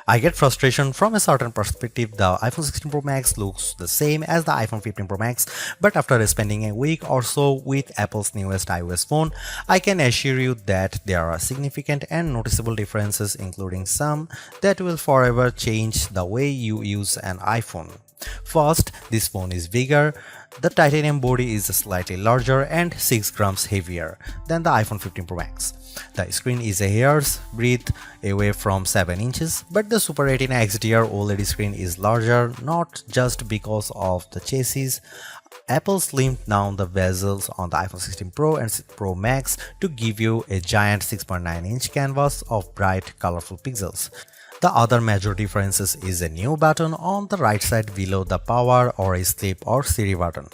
I get frustration from a certain perspective. The iPhone 16 Pro Max looks the same as the iPhone 15 Pro Max, but after spending a week or so with Apple's newest iOS phone, I can assure you that there are significant and noticeable differences, including some that will forever change the way you use an iPhone. First, this phone is bigger. The titanium body is slightly larger and 6 grams heavier than the iPhone 15 Pro Max. The screen is a hair's breadth away from 7 inches, but the Super Retina XDR OLED screen is larger not just because of the chassis. Apple slimmed down the bezels on the iPhone 16 Pro and Pro Max to give you a giant 6.9-inch canvas of bright, colorful pixels. The other major difference is a new button on the right side below the power or sleep or Siri button.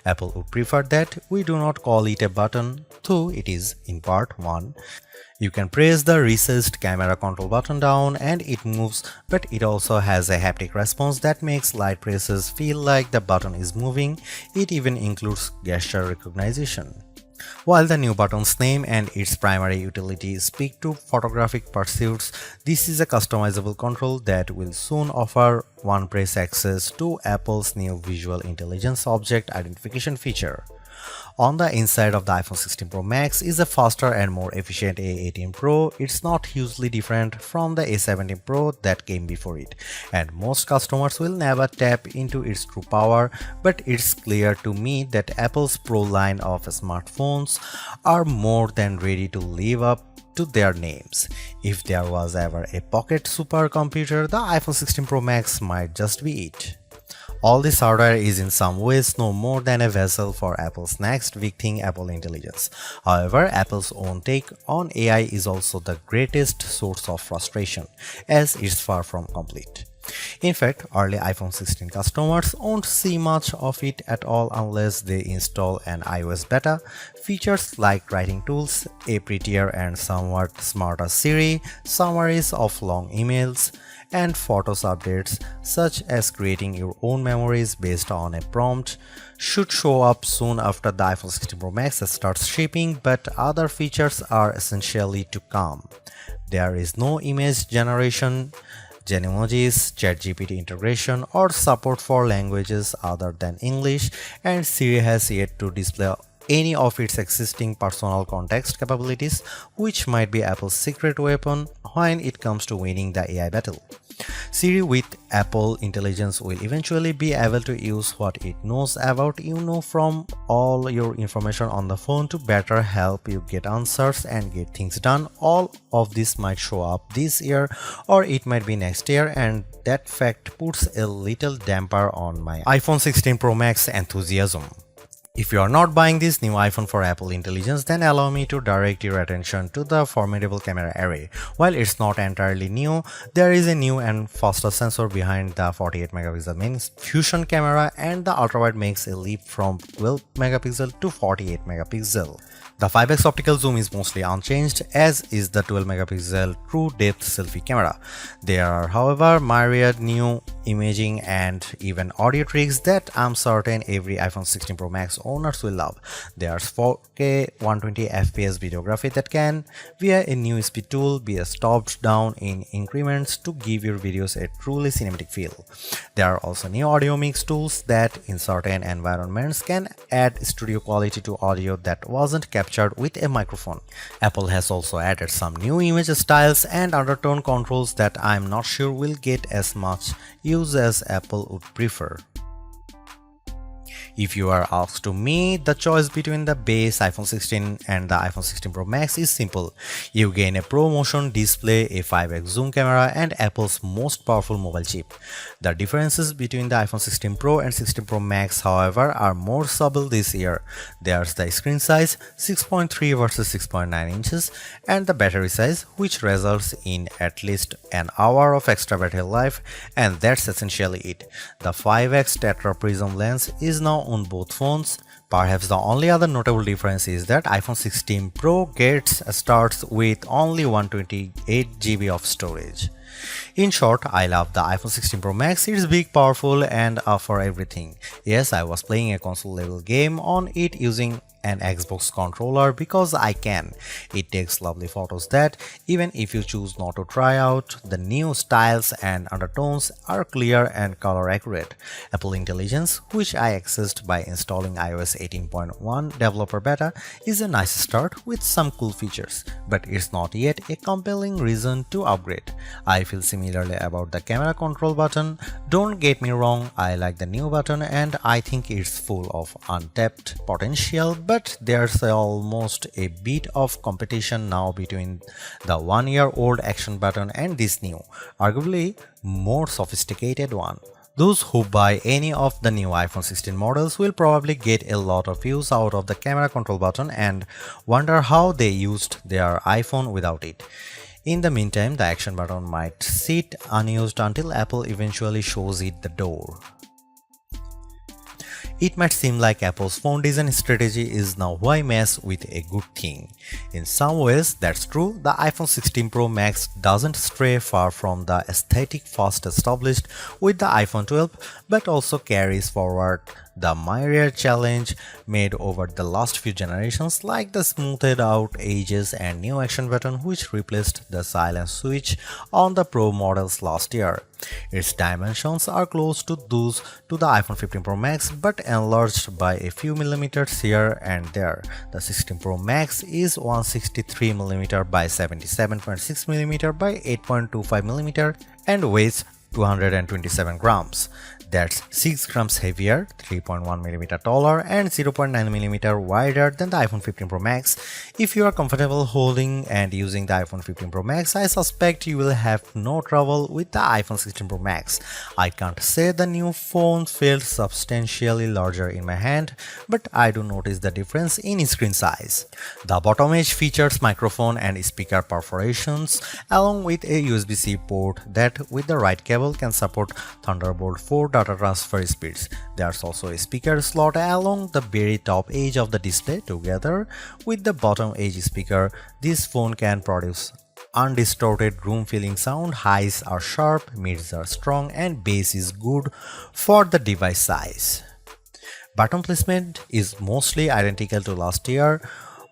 Apple would prefer that we do not call it a button, though it is in part 1. You can press the recessed camera control button down and it moves, but it also has a haptic response that makes light presses feel like the button is moving. It even includes gesture recognition. While the new button's name and its primary utility speak to photographic pursuits, this is a customizable control that will soon offer one-press access to Apple's new Visual Intelligence Object Identification feature. On the inside of the iPhone 16 Pro Max is a faster and more efficient A18 Pro. It's not hugely different from the A17 Pro that came before it, and most customers will never tap into its true power, but it's clear to me that Apple's Pro line of smartphones are more than ready to live up to their names. If there was ever a pocket supercomputer, the iPhone 16 Pro Max might just be it. All this hardware is in some ways no more than a vessel for Apple's next big thing, Apple Intelligence. However, Apple's own take on AI is also the greatest source of frustration, as it's far from complete. In fact, early iPhone 16 customers won't see much of it at all unless they install an iOS beta. Features like writing tools, a prettier and somewhat smarter Siri, summaries of long emails, and Photos updates, such as creating your own memories based on a prompt, should show up soon after the iPhone 16 Pro Max starts shipping, but other features are essentially to come. There is no image generation, Genemojis, ChatGPT integration, or support for languages other than English, and Siri has yet to display any of its existing personal context capabilities, which might be Apple's secret weapon when it comes to winning the AI battle. Siri with Apple Intelligence will eventually be able to use what it knows about you from all your information on the phone to better help you get answers and get things done. All of this might show up this year or it might be next year, and that fact puts a little damper on my iPhone 16 Pro Max enthusiasm. If you are not buying this new iPhone for Apple Intelligence, then allow me to direct your attention to the formidable camera array. While it's not entirely new, there is a new and faster sensor behind the 48 megapixel main fusion camera, and the ultrawide makes a leap from 12 megapixel to 48 megapixel. The 5x optical zoom is mostly unchanged, as is the 12 megapixel true depth selfie camera. There are, however, myriad new imaging and even audio tricks that I'm certain every iPhone 16 Pro Max owners will love. There's 4K 120fps videography that can, via a new speed tool, be stopped down in increments to give your videos a truly cinematic feel. There are also new audio mix tools that, in certain environments, can add studio quality to audio that wasn't captured with a microphone. Apple has also added some new image styles and undertone controls that I'm not sure will get as much use as Apple would prefer. If you are asked to me, the choice between the base iPhone 16 and the iPhone 16 Pro Max is simple. You gain a ProMotion display, a 5x zoom camera, and Apple's most powerful mobile chip. The differences between the iPhone 16 Pro and 16 Pro Max, however, are more subtle this year. There's the screen size, 6.3 versus 6.9 inches, and the battery size, which results in at least an hour of extra battery life, and that's essentially it. The 5x Tetra Prism lens is now on both phones. Perhaps the only other notable difference is that iPhone 16 Pro starts with only 128GB of storage. In short, I love the iPhone 16 Pro Max. It's big, powerful, and for everything. Yes, I was playing a console level game on it using an Xbox controller because I can. It takes lovely photos that, even if you choose not to try out, the new styles and undertones are clear and color accurate. Apple Intelligence, which I accessed by installing iOS 18.1 developer beta, is a nice start with some cool features, but it's not yet a compelling reason to upgrade. I feel similarly about the camera control button. Don't get me wrong, I like the new button and I think it's full of untapped potential, but there's almost a bit of competition now between the 1-year-old action button and this new, arguably more sophisticated one. Those who buy any of the new iPhone 16 models will probably get a lot of use out of the camera control button and wonder how they used their iPhone without it. In the meantime, the action button might sit unused until Apple eventually shows it the door. It might seem like Apple's phone design strategy is now why mess with a good thing. In some ways, that's true. The iPhone 16 Pro Max doesn't stray far from the aesthetic first established with the iPhone 12, but also carries forward the myriad challenge made over the last few generations, like the smoothed out edges and new action button which replaced the silent switch on the Pro models last year. Its dimensions are close to those to the iPhone 15 Pro Max but enlarged by a few millimeters here and there. The 16 Pro Max is 163mm by 77.6mm by 8.25mm and weighs 227 grams. That's 6 grams heavier, 3.1mm taller, and 0.9mm wider than the iPhone 15 Pro Max. If you are comfortable holding and using the iPhone 15 Pro Max, I suspect you will have no trouble with the iPhone 16 Pro Max. I can't say the new phone felt substantially larger in my hand, but I do notice the difference in screen size. The bottom edge features microphone and speaker perforations, along with a USB-C port that, with the right cable, can support Thunderbolt 4 data transfer speeds. There's also a speaker slot along the very top edge of the display. Together with the bottom edge speaker, this phone can produce undistorted room-filling sound. Highs are sharp, mids are strong, and bass is good for the device size. Button placement is mostly identical to last year,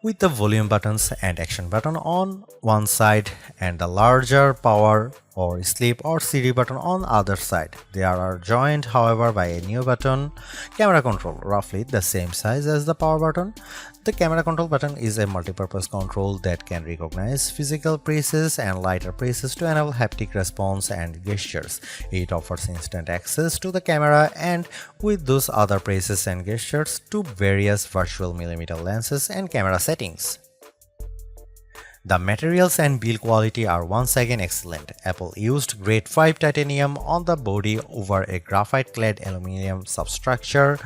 with the volume buttons and action button on one side and the larger power or sleep or Siri button on the other side. They are joined, however, by a new button, camera control, roughly the same size as the power button. The camera control button is a multi-purpose control that can recognize physical presses and lighter presses to enable haptic response and gestures. It offers instant access to the camera and with those other presses and gestures to various virtual millimeter lenses and camera settings. The materials and build quality are once again excellent. Apple used grade 5 titanium on the body over a graphite-clad aluminum substructure.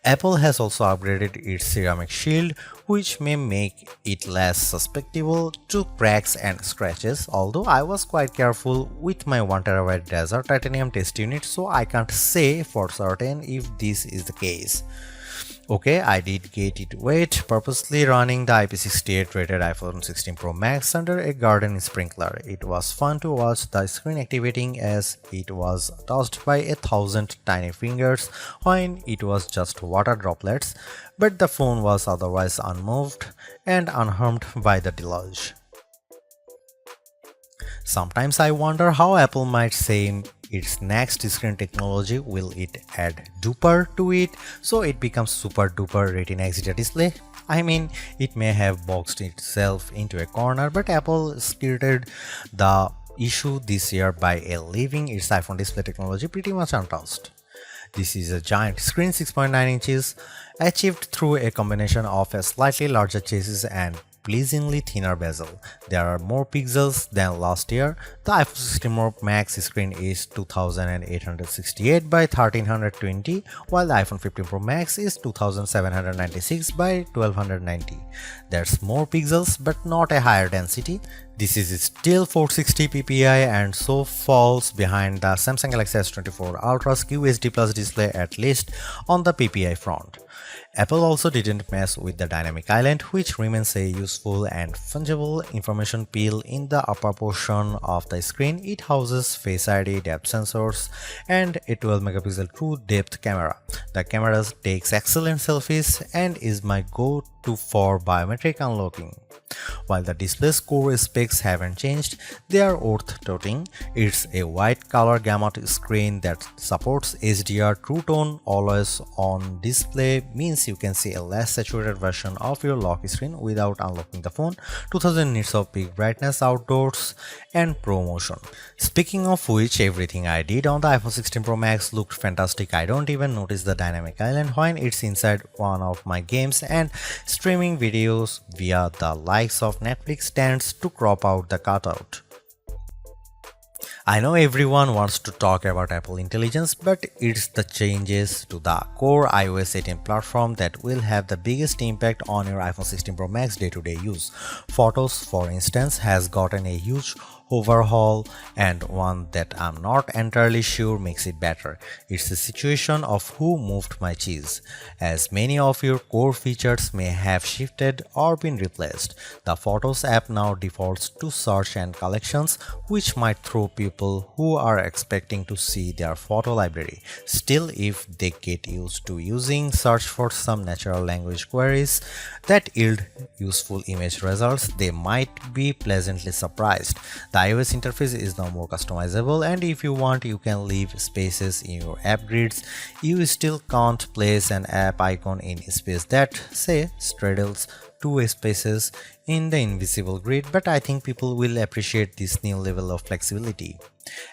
Apple has also upgraded its ceramic shield, which may make it less susceptible to cracks and scratches, although I was quite careful with my 1TB desert titanium test unit, so I can't say for certain if this is the case. Okay, I did get it wet, purposely running the IP68 rated iPhone 16 Pro Max under a garden sprinkler. It was fun to watch the screen activating as it was touched by 1,000 tiny fingers when it was just water droplets, but the phone was otherwise unmoved and unharmed by the deluge. Sometimes I wonder how Apple might say its next screen technology. Will it add duper to it so it becomes super duper Retina XDR display? I mean, it may have boxed itself into a corner, but Apple skirted the issue this year by leaving its iPhone display technology pretty much untouched. This is a giant screen, 6.9 inches, achieved through a combination of a slightly larger chassis and pleasingly thinner bezel. There are more pixels than last year. The iPhone 16 Pro Max screen is 2868 by 1320, while the iPhone 15 Pro Max is 2796 by 1290. There's more pixels but not a higher density. This is still 460 ppi and so falls behind the Samsung Galaxy S24 Ultra's QHD Plus display, at least on the ppi front. Apple also didn't mess with the dynamic island, which remains a useful and fungible information peel in the upper portion of the screen. It houses Face ID, depth sensors, and a 12 megapixel true depth camera. The camera takes excellent selfies and is my go-to for biometric unlocking. While the display's core specs haven't changed, they are worth noting. It's a white color gamut screen that supports HDR. True Tone always on display means you can see a less saturated version of your lock screen without unlocking the phone. 2000 nits of peak brightness outdoors and Pro Motion. Speaking of which, everything I did on the iPhone 16 Pro Max looked fantastic. I don't even notice the dynamic island when it's inside one of my games, and streaming videos via the likes of Netflix tends to crop out the cutout. I know everyone wants to talk about Apple Intelligence, but it's the changes to the core iOS 18 platform that will have the biggest impact on your iPhone 16 Pro Max day-to-day use. Photos, for instance, has gotten a huge overhaul, and one that I'm not entirely sure makes it better. It's a situation of who moved my cheese, as many of your core features may have shifted or been replaced. The Photos app now defaults to search and collections, which might throw people who are expecting to see their photo library. Still, if they get used to using search for some natural language queries that yield useful image results, they might be pleasantly surprised. The iOS interface is now more customizable, and if you want, you can leave spaces in your app grids. You still can't place an app icon in space that, say, straddles two spaces in the invisible grid, but I think people will appreciate this new level of flexibility.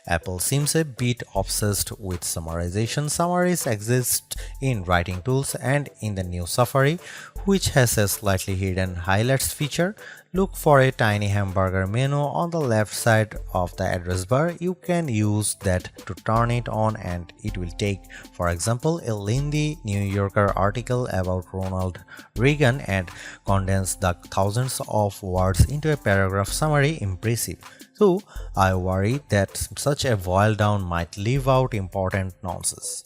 Apple seems a bit obsessed with summarization. Summaries exist in writing tools and in the new Safari, which has a slightly hidden highlights feature. Look for a tiny hamburger menu on the left side of the address bar. You can use that to turn it on, and it will take, for example, a lengthy New Yorker article about Ronald Reagan and condense the thousands of words into a paragraph summary. Impressive. So I worry that such a boil down might leave out important nonsense.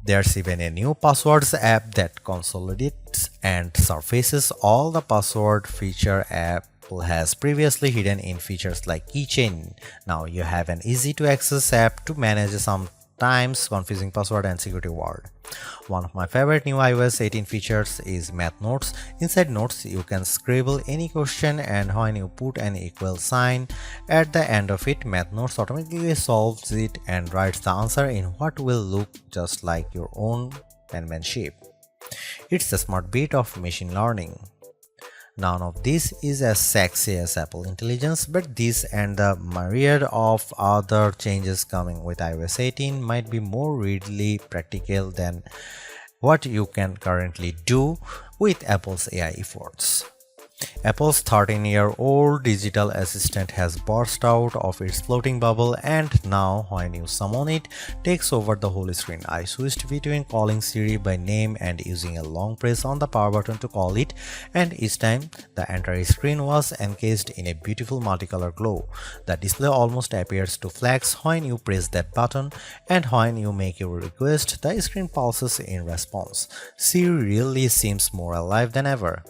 There's even a new passwords app that consolidates and surfaces all the password feature Apple has previously hidden in features like keychain. Now you have an easy to access app to manage sometimes confusing password and security word. One of my favorite new iOS 18 features is Math Notes. Inside Notes, you can scribble any question, and when you put an equal sign at the end of it, Math Notes automatically solves it and writes the answer in what will look just like your own penmanship. It's a smart bit of machine learning. None of this is as sexy as Apple Intelligence, but this and the myriad of other changes coming with iOS 18 might be more readily practical than what you can currently do with Apple's AI efforts. Apple's 13-year-old digital assistant has burst out of its floating bubble, and now when you summon it, takes over the whole screen. I switched between calling Siri by name and using a long press on the power button to call it, and each time the entire screen was encased in a beautiful multicolor glow. The display almost appears to flash when you press that button, and when you make your request, the screen pulses in response. Siri really seems more alive than ever.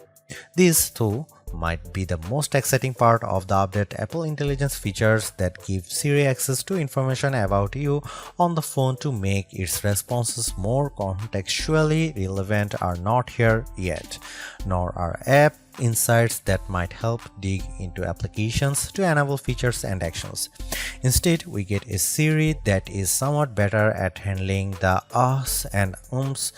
This, too, might be the most exciting part of the update. Apple Intelligence features that give Siri access to information about you on the phone to make its responses more contextually relevant are not here yet, nor are app insights that might help dig into applications to enable features and actions. Instead, we get a Siri that is somewhat better at handling the ahs and ums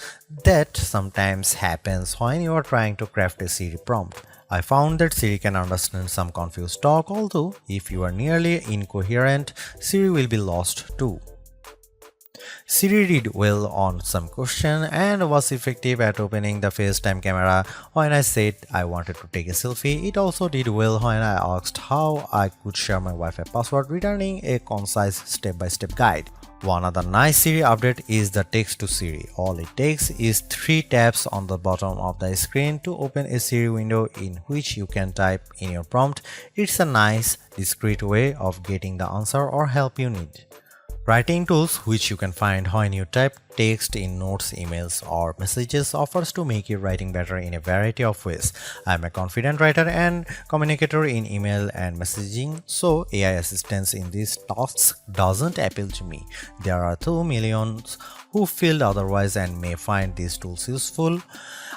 that sometimes happens when you are trying to craft a Siri prompt. I found that Siri can understand some confused talk, although if you are nearly incoherent, Siri will be lost too. Siri did well on some question and was effective at opening the FaceTime camera when I said I wanted to take a selfie. It also did well when I asked how I could share my Wi-Fi password, returning a concise step-by-step guide. One other nice Siri update is the text to Siri. All it takes is 3 taps on the bottom of the screen to open a Siri window in which you can type in your prompt. It's a nice, discreet way of getting the answer or help you need. Writing tools, which you can find when you type text in notes, emails, or messages, offers to make your writing better in a variety of ways. I'm a confident writer and communicator in email and messaging, so AI assistance in these tasks doesn't appeal to me. There are 2 millions who feel otherwise and may find these tools useful.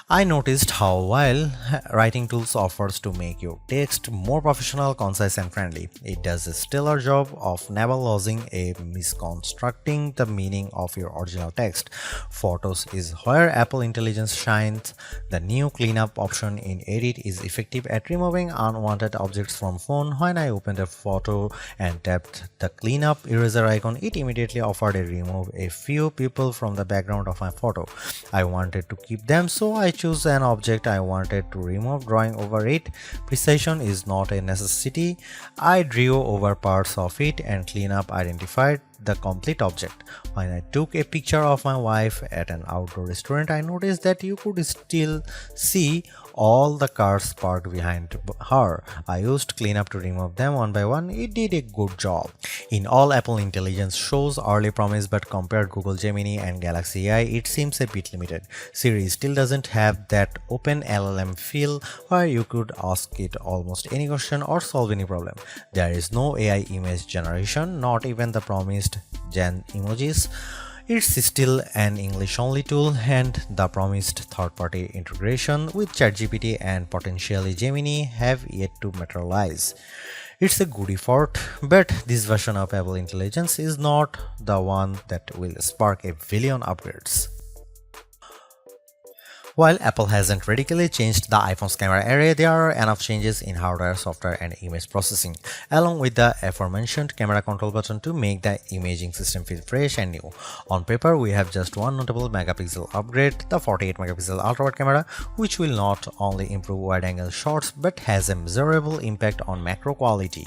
I noticed how while writing tools offers to make your text more professional, concise and friendly, it does a stellar job of never losing a misconstructing the meaning of your original text. Photos is where Apple Intelligence shines. The new cleanup option in Edit is effective at removing unwanted objects from phone. When I opened a photo and tapped the cleanup eraser icon, it immediately offered to remove a few people from the background of my photo. I wanted to keep them, so I choose an object I wanted to remove, drawing over it. Precision is not a necessity. I drew over parts of it and cleanup identified the complete object. When I took a picture of my wife at an outdoor restaurant, I noticed that you could still see all the cars parked behind her. I used cleanup to remove them one by one. It did a good job. In all, Apple Intelligence shows early promise, but compared Google Gemini and Galaxy AI, it seems a bit limited. Siri still doesn't have that open LLM feel where you could ask it almost any question or solve any problem. There is no AI image generation, not even the promised Gen emojis. It's still an English-only tool, and the promised third-party integration with ChatGPT and potentially Gemini have yet to materialize. It's a good effort, but this version of Apple Intelligence is not the one that will spark a billion upgrades. While Apple hasn't radically changed the iPhone's camera array, there are enough changes in hardware, software, and image processing, along with the aforementioned camera control button to make the imaging system feel fresh and new. On paper, we have just one notable megapixel upgrade, the 48 megapixel ultra-wide camera, which will not only improve wide-angle shots but has a measurable impact on macro quality.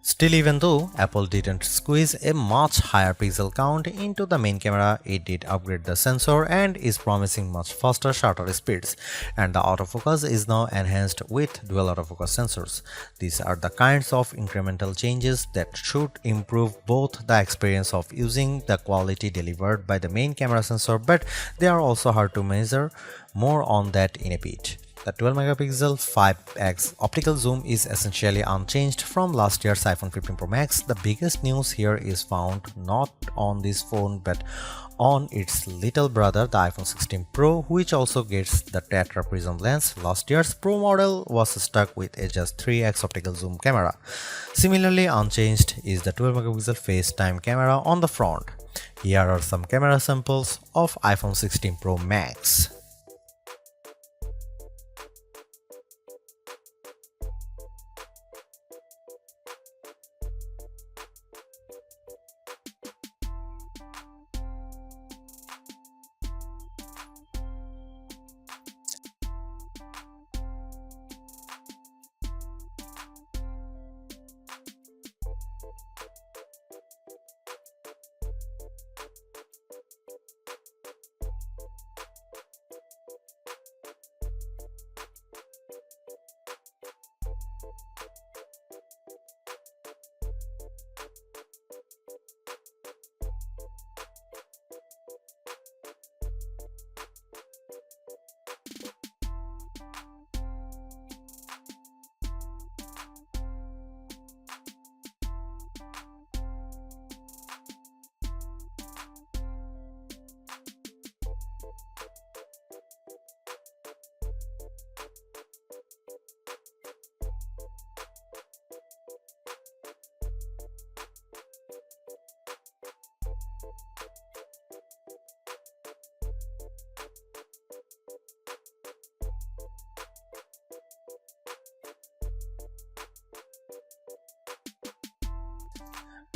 Still, even though Apple didn't squeeze a much higher pixel count into the main camera, it did upgrade the sensor and is promising much faster shutter speeds, and the autofocus is now enhanced with dual autofocus sensors. These are the kinds of incremental changes that should improve both the experience of using the quality delivered by the main camera sensor, but they are also hard to measure. More on that in a bit. The 12 megapixel 5x optical zoom is essentially unchanged from last year's iPhone 15 Pro Max. The biggest news here is found not on this phone but on its little brother, the iPhone 16 Pro, which also gets the tetra prism lens. Last year's Pro model was stuck with a just 3x optical zoom camera. Similarly unchanged is the 12 megapixel FaceTime camera on the front. Here are some camera samples of iPhone 16 Pro Max.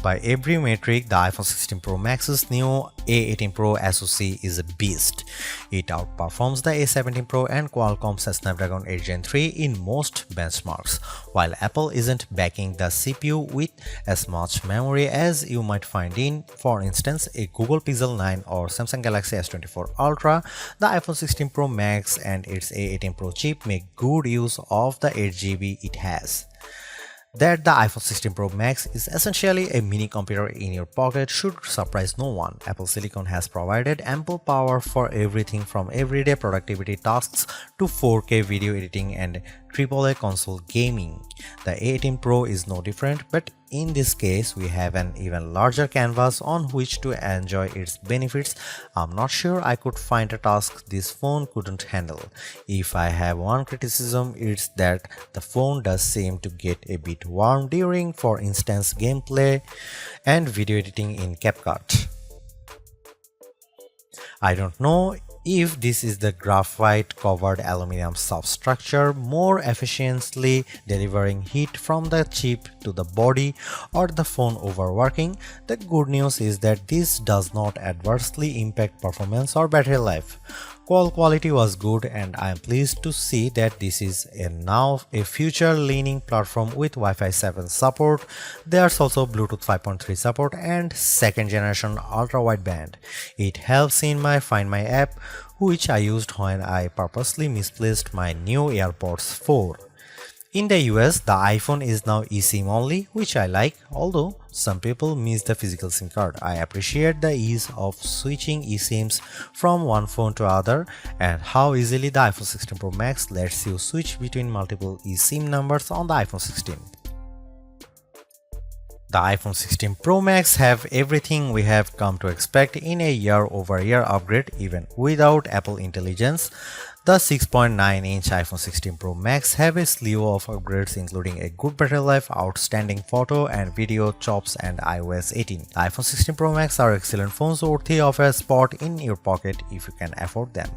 By every metric, the iPhone 16 Pro Max's new A18 Pro SoC is a beast. It outperforms the A17 Pro and Qualcomm's Snapdragon 8 Gen 3 in most benchmarks, while Apple isn't backing the CPU with as much memory as you might find in, for instance, a Google Pixel 9 or Samsung Galaxy S24 Ultra. The iPhone 16 Pro Max and its A18 Pro chip make good use of the 8GB it has. That the iPhone 16 Pro Max is essentially a mini computer in your pocket should surprise no one. Apple Silicon has provided ample power for everything from everyday productivity tasks to 4K video editing and AAA console gaming. The A18 Pro is no different, but in this case, we have an even larger canvas on which to enjoy its benefits. I'm not sure I could find a task this phone couldn't handle. If I have one criticism, it's that the phone does seem to get a bit warm during, for instance, gameplay and video editing in CapCut. I don't know if this is the graphite covered aluminum substructure more efficiently delivering heat from the chip to the body or the phone overworking. The good news is that this does not adversely impact performance or battery life. Call quality was good, and I am pleased to see that this is now a future-leaning platform with Wi-Fi 7 support. There's also Bluetooth 5.3 support and second-generation ultra-wideband. It helps in my Find My app, which I used when I purposely misplaced my new AirPods 4. In the US, the iPhone is now eSIM only, which I like, although some people miss the physical SIM card. I appreciate the ease of switching eSIMs from one phone to other and how easily the iPhone 16 Pro Max lets you switch between multiple eSIM numbers on the iPhone 16. The iPhone 16 Pro Max have everything we have come to expect in a year-over-year upgrade even without Apple Intelligence. The 6.9-inch iPhone 16 Pro Max have a slew of upgrades including a good battery life, outstanding photo and video chops and iOS 18. The iPhone 16 Pro Max are excellent phones worthy of a spot in your pocket if you can afford them.